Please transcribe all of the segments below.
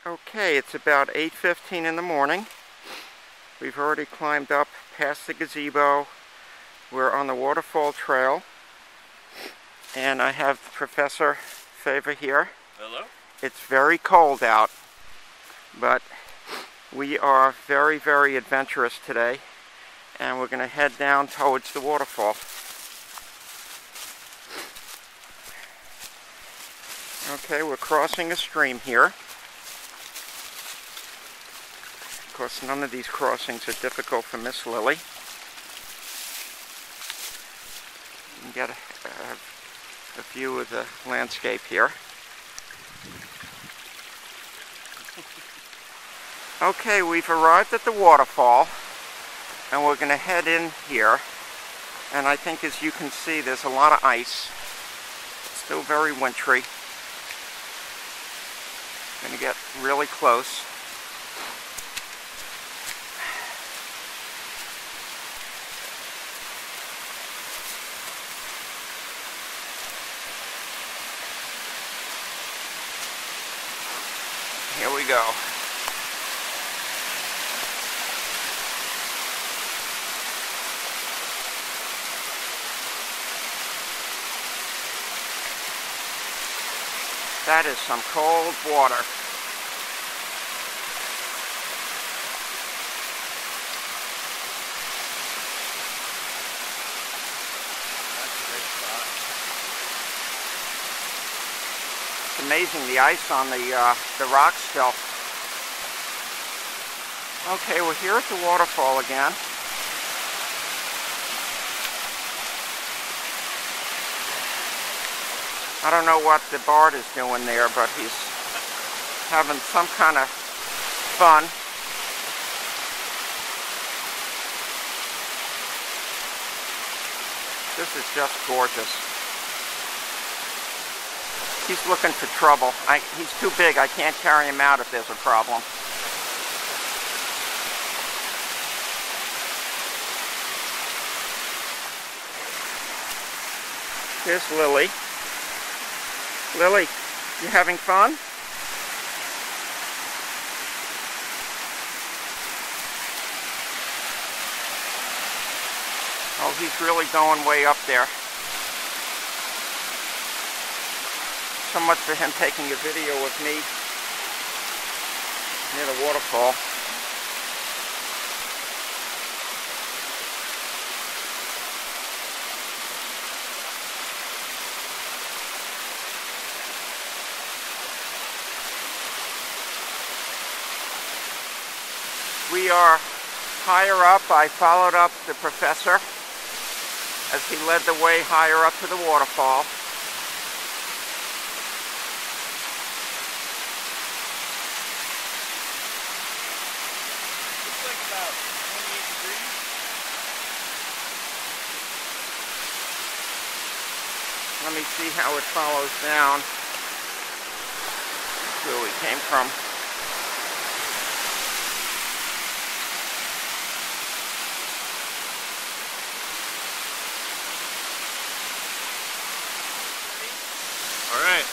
Okay, it's about 8:15 in the morning. We've already climbed up past the gazebo. We're on the Waterfall Trail. And I have Professor Favor here. Hello. It's very cold out, but we are very, very adventurous today. And we're going to head down towards the waterfall. Okay, we're crossing a stream here. Of course, none of these crossings are difficult for Miss Lily. You can get a view of the landscape here. Okay, we've arrived at the waterfall, and we're going to head in here. And I think, as you can see, there's a lot of ice. It's still very wintry. Going to get really close. Here we go. That is some cold water. That's a great spot. It's amazing, the ice on the rocks still. Okay, we're here at the waterfall again. I don't know what the Bard is doing there, but he's having some kind of fun. This is just gorgeous. He's looking for trouble. He's too big. I can't carry him out if there's a problem. Here's Lily. Lily, you having fun? Oh, he's really going way up there. So much for him taking a video of me near the waterfall. We are higher up. I followed up the professor as he led the way higher up to the waterfall. It's like about 28 degrees. Let me see how it follows down. That's where we came from. All right.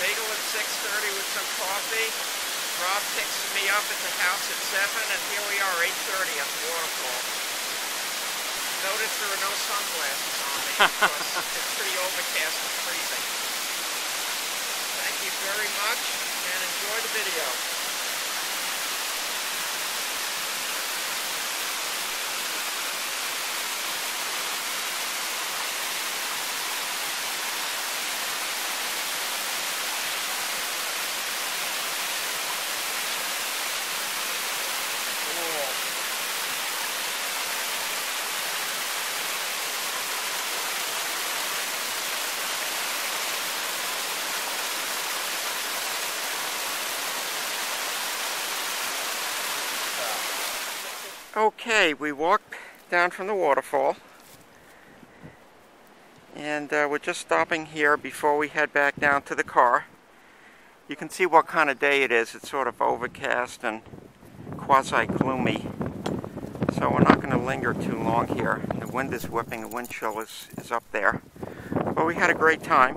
Bagel at 6:30 with some coffee. Rob picks me up at the house at 7, and here we are, 8:30 at the waterfall. Notice there are no sunglasses on me because it's pretty overcast and freezing. Thank you very much, and enjoy the video. Okay, we walked down from the waterfall, and we're just stopping here before we head back down to the car. You can see what kind of day it is. It's sort of overcast and quasi-gloomy, so we're not going to linger too long here. The wind is whipping, the wind chill is up there. But we had a great time,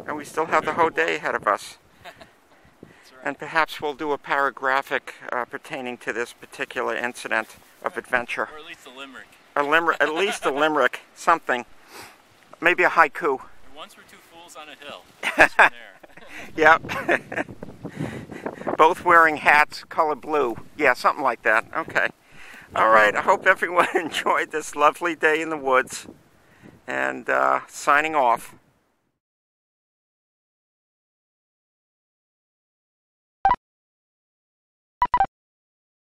and we still have the whole day ahead of us. That's right. And perhaps we'll do a paragraphic pertaining to this particular incident of adventure. Or at least a limerick. At least a limerick, something. Maybe a haiku. There once were two fools on a hill. This one there. Yep. Both wearing hats colored blue. Yeah, something like that. Okay. All right. I hope everyone enjoyed this lovely day in the woods. And signing off.